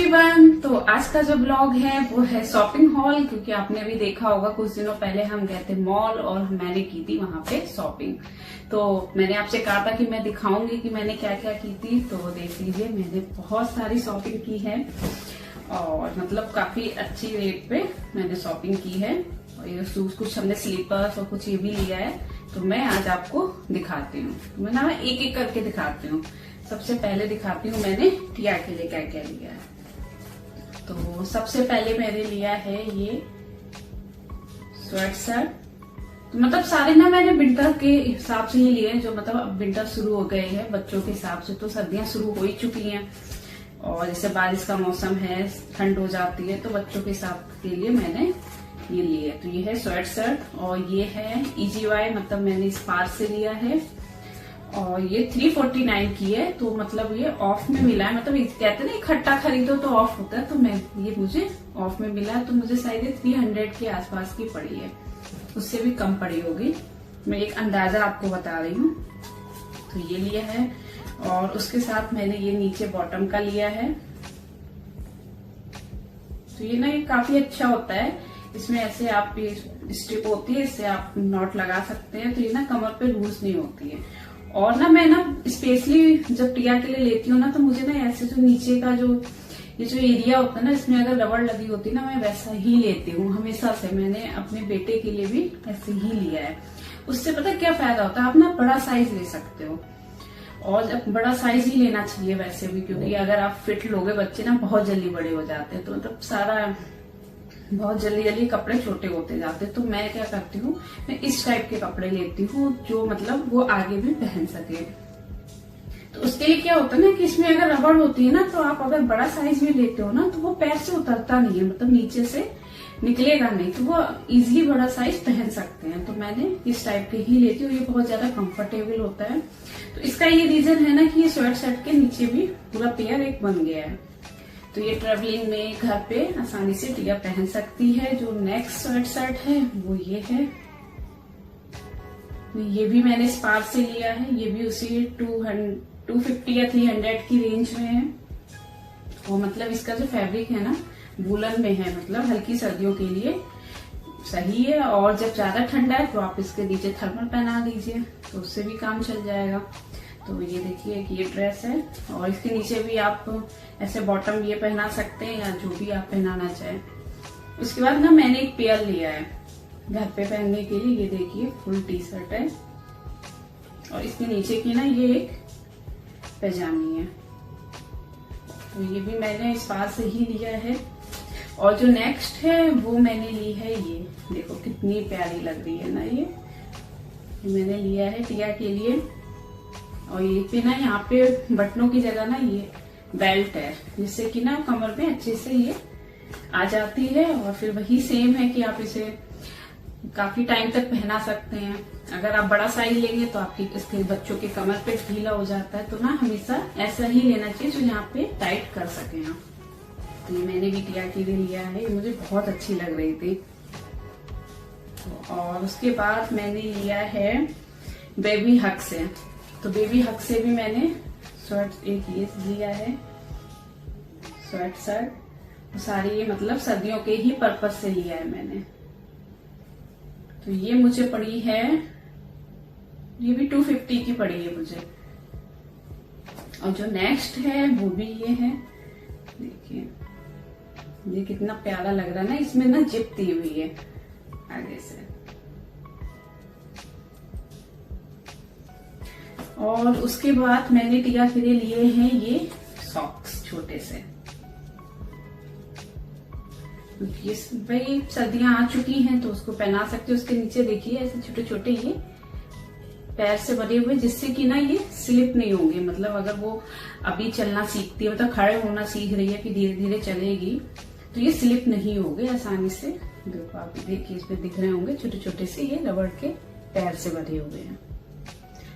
Everyone. तो आज का जो ब्लॉग है वो है शॉपिंग हॉल, क्योंकि आपने भी देखा होगा कुछ दिनों पहले हम गए थे मॉल और मैंने की थी वहां पे शॉपिंग। तो मैंने आपसे कहा था कि मैं दिखाऊंगी कि मैंने क्या क्या की थी, तो देख लीजिए मैंने बहुत सारी शॉपिंग की है और मतलब काफी अच्छी रेट पे मैंने शॉपिंग की है। और ये शूज कुछ हमने स्लीपर्स और कुछ ये भी लिया है, तो मैं आज आपको दिखाती हूँ। मैं ना एक एक करके दिखाती हूँ। सबसे पहले दिखाती हूँ मैंने टिया के लिए क्या क्या लिया है। तो सबसे पहले मैंने लिया है ये स्वेट शर्ट। तो मतलब सारे ना मैंने विंटर के हिसाब से ही लिए हैं, जो मतलब अब विंटर शुरू हो गए हैं बच्चों के हिसाब से, तो सर्दियां शुरू हो ही चुकी हैं और जैसे बारिश का मौसम है, ठंड हो जाती है, तो बच्चों के हिसाब के लिए मैंने ये लिए। तो ये है स्वेट शर्ट और ये है EGY, मतलब मैंने स्पार्क से लिया है और ये 349 की है। तो मतलब ये ऑफ में मिला है, मतलब कहते ना इकट्ठा खरीदो तो ऑफ होता है, तो मैं ये मुझे ऑफ में मिला है, तो मुझे शायद 300 के आसपास की पड़ी है, उससे भी कम पड़ी होगी। मैं एक अंदाजा आपको बता रही हूँ। तो ये लिया है और उसके साथ मैंने ये नीचे बॉटम का लिया है। तो ये ना ये काफी अच्छा होता है, इसमें ऐसे आप ये स्ट्रिप होती है, इससे आप नॉट लगा सकते हैं, तो ये ना कमर पे लूज नहीं होती है। और ना मैं ना स्पेशली जब टिया के लिए लेती हूँ ना, तो मुझे ना ऐसे जो नीचे का जो ये जो एरिया होता है ना, इसमें अगर रबड़ लगी होती है ना, मैं वैसा ही लेती हूँ हमेशा से। मैंने अपने बेटे के लिए भी ऐसे ही लिया है। उससे पता क्या फायदा होता है, आप ना बड़ा साइज ले सकते हो और जब बड़ा साइज ही लेना चाहिए वैसे भी, क्योंकि अगर आप फिट लोगे बच्चे ना बहुत जल्दी बड़े हो जाते हैं, तो मतलब सारा बहुत जल्दी जल्दी कपड़े छोटे होते जाते। तो मैं क्या करती हूँ, मैं इस टाइप के कपड़े लेती हूँ जो मतलब वो आगे भी पहन सके। तो उसके लिए क्या होता है ना कि इसमें अगर रबड़ होती है ना, तो आप अगर बड़ा साइज में लेते हो ना, तो वो पैर से उतरता नहीं है, मतलब नीचे से निकलेगा नहीं, तो वो इजिली बड़ा साइज पहन सकते हैं। तो मैंने इस टाइप के ही लेती हूँ, ये बहुत ज्यादा कंफर्टेबल होता है। तो इसका ये रीजन है ना कि ये स्वेट शर्ट के नीचे भी पूरा पेयर एक बन गया है, तो ये ट्रेवलिंग में घर पे आसानी से टिया पहन सकती है। जो नेक्स्ट स्वेट शर्ट है वो ये है। ये भी मैंने स्पार्क से लिया है, ये भी उसी 250 या 300 की रेंज में है। और मतलब इसका जो फैब्रिक है ना वूलन में है, मतलब हल्की सर्दियों के लिए सही है। और जब ज्यादा ठंडा है तो आप इसके नीचे थर्मल पहना दीजिए, तो उससे भी काम चल जाएगा। तो ये देखिए कि ये ड्रेस है और इसके नीचे भी आप ऐसे बॉटम ये पहना सकते हैं या जो भी आप पहनाना चाहें। उसके बाद ना मैंने एक पेयर लिया है घर पे पहनने के लिए। ये देखिए फुल टी शर्ट है और इसके नीचे की ना ये एक पैजामी है। तो ये भी मैंने इस पास से ही लिया है। और जो नेक्स्ट है वो मैंने ली है, ये देखो कितनी प्यारी लग रही है ना, ये मैंने लिया है टिया के लिए। और ये पे ना यहाँ पे बटनों की जगह ना ये बेल्ट है, जिससे कि ना कमर में अच्छे से ये आ जाती है। और फिर वही सेम है कि आप इसे काफी टाइम तक पहना सकते हैं। अगर आप बड़ा साइज लेंगे तो आपकी इसके बच्चों के कमर पे ढीला हो जाता है, तो ना हमेशा ऐसा ही लेना चाहिए जो यहाँ पे टाइट कर सके आप। तो ये मैंने भी टिया के लिए लिया है, ये मुझे बहुत अच्छी लग रही थी। और उसके बाद मैंने लिया है बेबी हक से। तो बेबी हक से भी मैंने शर्ट एक ये लिया है स्वेट शर्ट। सारी ये मतलब सर्दियों के ही पर्पज से लिया है मैंने। तो ये मुझे पड़ी है, ये भी 250 की पड़ी है मुझे। और जो नेक्स्ट है वो भी ये है, देखिए ये कितना प्यारा लग रहा है ना, इसमें ना जिप दी हुई है आगे से। और उसके बाद मैंने टिया के लिए लिए हैं ये सॉक्स छोटे से। ये भाई सर्दियां आ चुकी हैं तो उसको पहना सकते हो। उसके नीचे देखिए ऐसे छोटे छोटे ये पैर से बने हुए, जिससे कि ना ये स्लिप नहीं होंगे। मतलब अगर वो अभी चलना सीखती है, मतलब खड़े होना सीख रही है, फिर धीरे धीरे चलेगी, तो ये स्लिप नहीं होंगे आसानी से। देखो आप देखिए इसमें दिख रहे होंगे छोटे छोटे से ये रबड़ के पैर से बने हुए हैं।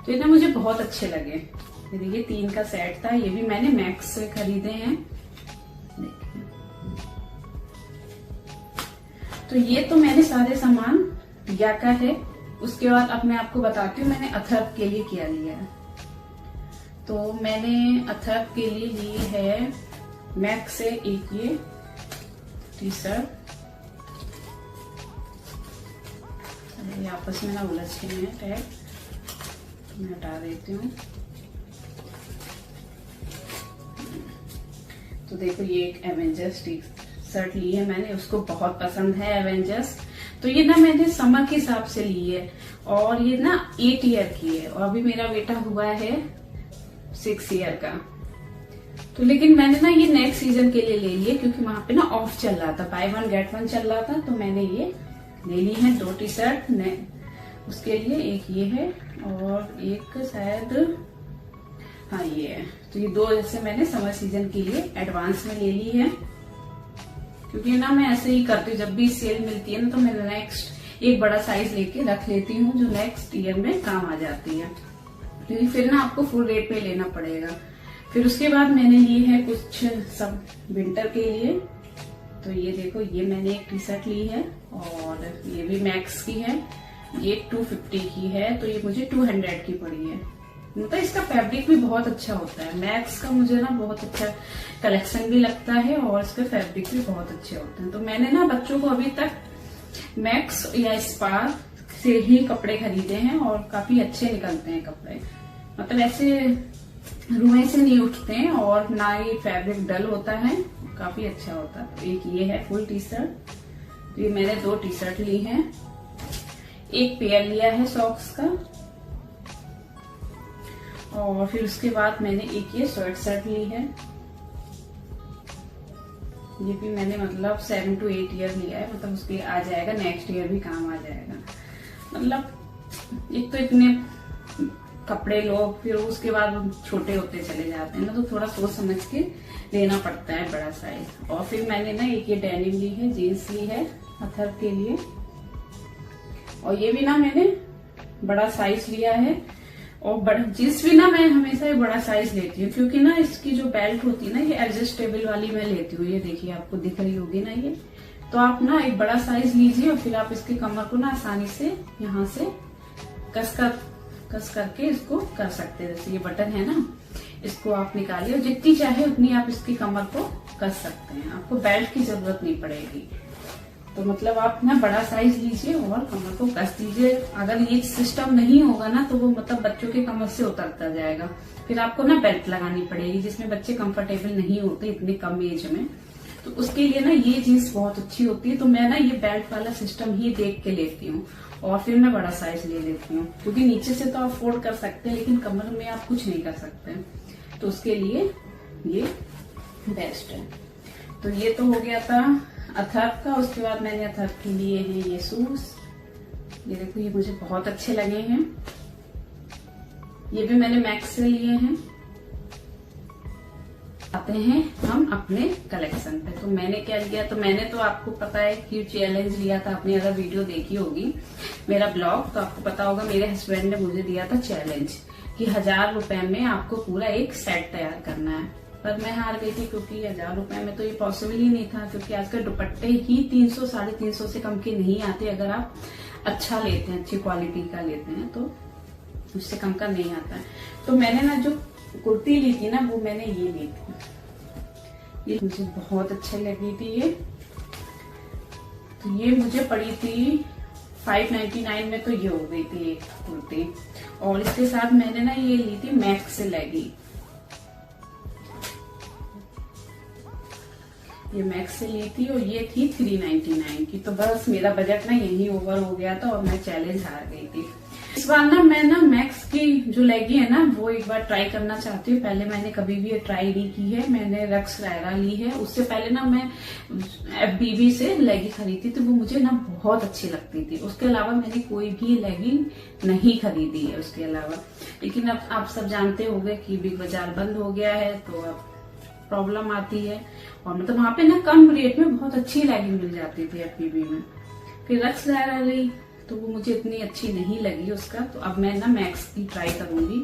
तो ये ना मुझे बहुत अच्छे लगे। ये देखिए 3 का सेट था, ये भी मैंने मैक्स से खरीदे हैं। देखिए तो ये तो मैंने सारे सामान या का है। उसके बाद अब मैं आपको बताती हूँ मैंने अथर्व के लिए क्या लिया है। तो मैंने अथर्व के लिए ली है मैक्स से एक ये टी शर्ट, ये आपस में ना उलझ के हैं टैग, मैं हटा देती हूँ। तो देखो ये एक एवेंजर्स टी शर्ट ली है मैंने, उसको बहुत पसंद है एवेंजर्स। तो ये ना मैंने समर के हिसाब से ली है और ये ना 8 ईयर की है और अभी मेरा बेटा हुआ है 6 ईयर का। तो लेकिन मैंने ना ये नेक्स्ट सीजन के लिए ले लिए क्योंकि वहां पे ना ऑफ चल रहा था, बाय 1 गेट 1 चल रहा था। तो मैंने ये ले ली है 2 टी शर्ट उसके लिए, एक ये है और एक शायद हाँ ये है। तो ये 2 जैसे मैंने समर सीजन के लिए एडवांस में ले ली है क्योंकि ना मैं ऐसे ही करती हूँ, जब भी सेल मिलती है ना तो मैं नेक्स्ट एक बड़ा साइज लेके रख लेती हूँ जो नेक्स्ट ईयर में काम आ जाती है, क्योंकि फिर ना आपको फुल रेट पे लेना पड़ेगा। फिर उसके बाद मैंने लिए है कुछ सब विंटर के लिए। तो ये देखो ये मैंने एक टी शर्ट ली है और ये भी मैक्स की है, ये 250 की है। तो ये मुझे 200 की पड़ी है। मतलब इसका फैब्रिक भी बहुत अच्छा होता है, मैक्स का मुझे ना बहुत अच्छा कलेक्शन भी लगता है और इसके फैब्रिक भी बहुत अच्छे होते हैं। तो मैंने ना बच्चों को अभी तक मैक्स या स्पार से ही कपड़े खरीदे हैं और काफी अच्छे निकलते हैं कपड़े, मतलब ऐसे रुए से नहीं उठते हैं और ना ही फैब्रिक डल होता है, काफी अच्छा होता है। तो एक ये है फुल टी शर्ट, तो ये मैंने 2 टी शर्ट ली हैं, एक पेयर लिया है सॉक्स का और फिर उसके बाद मैंने एक ये शर्ट ली है। ये भी मैंने मतलब 7 to 8 ईयर लिया है, मतलब उसके आ जाएगा नेक्स्ट ईयर भी काम आ जाएगा। मतलब एक तो इतने कपड़े लो फिर उसके बाद छोटे होते चले जाते हैं ना, तो थोड़ा सोच समझ के लेना पड़ता है बड़ा साइज। और फिर मैंने ना एक ये डेनिम ली है, जीन्स ली है अथर के लिए और ये भी ना मैंने बड़ा साइज लिया है। और जींस भी ना मैं हमेशा ही बड़ा साइज लेती हूँ क्योंकि ना इसकी जो बेल्ट होती है ना ये एडजस्टेबल वाली मैं लेती हूँ। ये देखिए आपको दिख रही होगी ना ये, तो आप ना एक बड़ा साइज लीजिए और फिर आप इसकी कमर को ना आसानी से यहाँ से कस करके इसको कर सकते हैं। जैसे ये बटन है ना, इसको आप निकालिए और जितनी चाहे उतनी आप इसकी कमर को कस सकते हैं, आपको बेल्ट की जरूरत नहीं पड़ेगी। तो मतलब आप ना बड़ा साइज लीजिए और कमर को कस दीजिए। अगर ये सिस्टम नहीं होगा ना तो वो मतलब बच्चों के कमर से उतरता जाएगा, फिर आपको ना बेल्ट लगानी पड़ेगी जिसमें बच्चे कंफर्टेबल नहीं होते इतने कम एज में। तो उसके लिए ना ये जीन्स बहुत अच्छी होती है। तो मैं ना ये बेल्ट वाला सिस्टम ही देख के लेती हूँ और फिर मैं बड़ा साइज ले लेती हूँ, क्योंकि नीचे से तो आप अफोर्ड कर सकते हैं लेकिन कमर में आप कुछ नहीं कर सकते, तो उसके लिए ये बेस्ट है। तो ये तो हो गया था अथर्व का। उसके बाद मैंने अथर्व के लिए हैं ये शूज, ये देखो ये मुझे बहुत अच्छे लगे हैं, ये भी मैंने मैक्स से लिए हैं। आते हैं हम अपने कलेक्शन पे। तो मैंने क्या लिया, तो मैंने तो आपको पता है कि चैलेंज लिया था, आपने अगर वीडियो देखी होगी मेरा ब्लॉग तो आपको पता होगा, मेरे हस्बैंड ने मुझे दिया था चैलेंज कि 1000 रुपए में आपको पूरा एक सेट तैयार करना है। पर मैं हार गई थी क्योंकि 1000 रुपए में तो ये पॉसिबल ही नहीं था, क्योंकि आजकल दुपट्टे ही 300 350 से कम के नहीं आते। अगर आप अच्छा लेते हैं, अच्छी क्वालिटी का लेते हैं तो उससे कम का नहीं आता है। तो मैंने ना जो कुर्ती ली थी ना वो मैंने ये ली थी, ये मुझे बहुत अच्छी लगी थी ये। तो ये मुझे पड़ी थी 599 में, तो ये हो गई थी एक कुर्ती। और इसके साथ मैंने ना ये ली थी मैक्स से लेगी, ये मैक्स से ली थी और ये थी 399 की। तो बस मेरा बजट ना यही ओवर हो गया था और मैं चैलेंज हार गई थी। इस बार ना मैं ना मैक्स की जो लेगी है ना वो एक बार ट्राई करना चाहती हूँ। पहले मैंने कभी भी ये ट्राई नहीं की है, मैंने रक्स रायरा ली है। उससे पहले ना मैं FBB से लेगी खरीदी थी, वो मुझे ना बहुत अच्छी लगती थी। उसके अलावा मैंने कोई भी लेगिंग नहीं खरीदी है उसके अलावा। लेकिन अब आप सब जानते होंगे कि बिग बाजार बंद हो गया है तो अब प्रॉब्लम आती है। और मतलब वहां पे ना कम रेट में बहुत अच्छी लेगिंग मिल जाती थी FBB में। फिर रक्स रायरा ली तो वो मुझे इतनी अच्छी नहीं लगी उसका, तो अब मैं ना मैक्स की ट्राई करूंगी।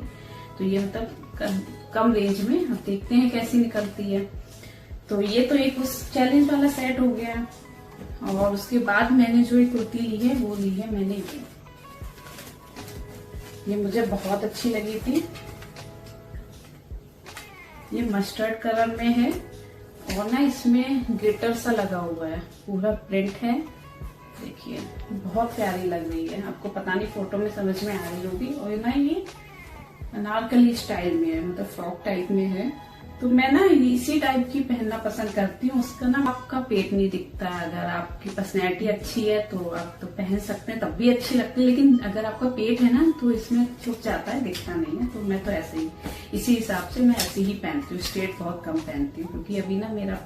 तो ये मतलब कम रेंज में, अब देखते हैं कैसी निकलती है। तो ये तो एक उस चैलेंज वाला सेट हो गया। और उसके बाद मैंने जो एक कुर्ती ली है वो ली है मैंने ये मुझे बहुत अच्छी लगी थी। ये मस्टर्ड कलर में है और ना इसमें ग्लिटर सा लगा हुआ है, पूरा प्रिंट है। देखिए बहुत प्यारी लग रही है, आपको पता नहीं फोटो में समझ में आ रही होगी। और ना ये अनारकली स्टाइल में है, मतलब फ्रॉक टाइप में है। तो मैं ना इसी टाइप की पहनना पसंद करती हूँ। उसका ना आपका पेट नहीं दिखता है। अगर आपकी पर्सनैलिटी अच्छी है तो आप तो पहन सकते हैं, तब भी अच्छी लगती है। लेकिन अगर आपका पेट है ना तो इसमें छुप जाता है, दिखता नहीं है। तो मैं तो ऐसे ही, इसी हिसाब से मैं ऐसे ही पहनती हूँ। स्ट्रेट बहुत कम पहनती हूँ, क्योंकि अभी ना मेरा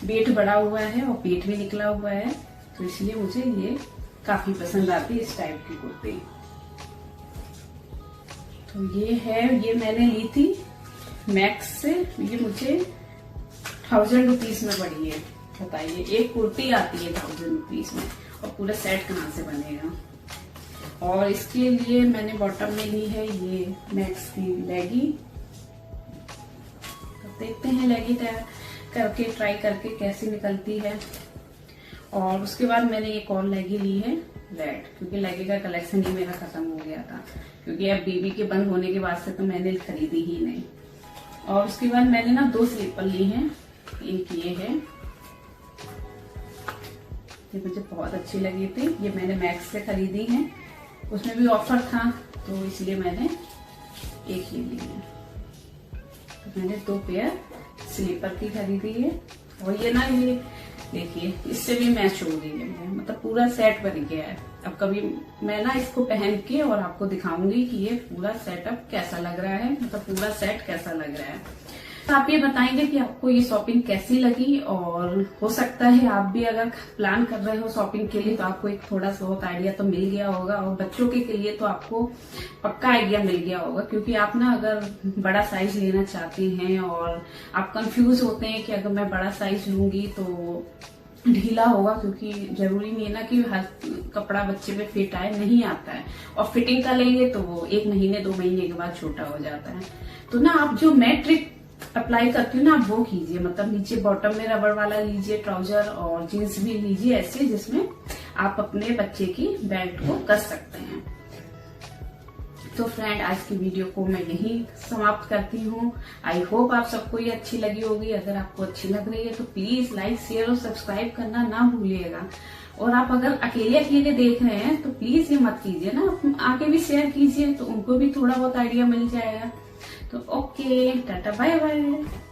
पेट बड़ा हुआ है और पेट भी निकला हुआ है, तो इसलिए मुझे ये काफी पसंद आती है इस टाइप की कुर्ती। तो ये है, ये मैंने ली थी मैक्स से। ये मुझे 1000 रुपीज में पड़ी है। बताइए, एक कुर्ती आती है 1000 रुपीज में, और पूरा सेट कहाँ से बनेगा। और इसके लिए मैंने बॉटम में ली है ये मैक्स की लेगी। तो देखते हैं लेगी करके ट्राई करके कैसी निकलती है। और उसके बाद मैंने एक और लेगी ली है रेड, क्योंकि लेगी का कलेक्शन ही मेरा खत्म हो गया था, क्योंकि अब बेबी के बंद होने के बाद से तो मैंने खरीदी ही नहीं। और उसके बाद मैंने ना 2 स्लीपर ली हैं। एक ये है, ये मुझे बहुत अच्छी लगी थी, ये मैंने मैक्स से खरीदी है। उसमें भी ऑफर था तो इसलिए मैंने एक ही ली है। तो मैंने 2 पेयर स्लीपर की खरीदी है। और ये ना, ये देखिए इससे भी मैच हो गई है, मतलब पूरा सेट बन गया है। अब कभी मैं ना इसको पहन के और आपको दिखाऊंगी कि ये पूरा सेटअप कैसा लग रहा है, मतलब पूरा सेट कैसा लग रहा है। तो आप ये बताएंगे कि आपको ये शॉपिंग कैसी लगी। और हो सकता है आप भी अगर प्लान कर रहे हो शॉपिंग के लिए तो आपको एक थोड़ा सा बहुत आइडिया तो मिल गया होगा। और बच्चों के लिए तो आपको पक्का आइडिया मिल गया होगा, क्योंकि आप ना अगर बड़ा साइज लेना चाहते हैं और आप कंफ्यूज होते हैं कि अगर मैं बड़ा साइज लूंगी तो ढीला होगा, क्योंकि जरूरी नहीं है ना कि हर कपड़ा बच्चे पे फिट आए, नहीं आता है। और फिटिंग का लेंगे तो वो 1 महीने 2 महीने के बाद छोटा हो जाता है। तो ना आप जो मैं ट्रिक अप्लाई करती हूँ ना, आप वो कीजिए। मतलब नीचे बॉटम में रबड़ वाला लीजिए ट्राउजर, और जीन्स भी लीजिए ऐसे, जिसमें आप अपने बच्चे की बेल्ट को कस सकते हैं। तो फ्रेंड, आज की वीडियो को मैं यहीं समाप्त करती हूँ। आई होप आप सबको ये अच्छी लगी होगी। अगर आपको अच्छी लग रही है तो प्लीज लाइक, शेयर और सब्सक्राइब करना ना भूलिएगा। और आप अगर अकेले अकेले देख रहे हैं तो प्लीज ये मत कीजिए ना, आगे भी शेयर कीजिए, तो उनको भी थोड़ा बहुत आइडिया मिल जाएगा। तो ओके, टाटा बाय बाय।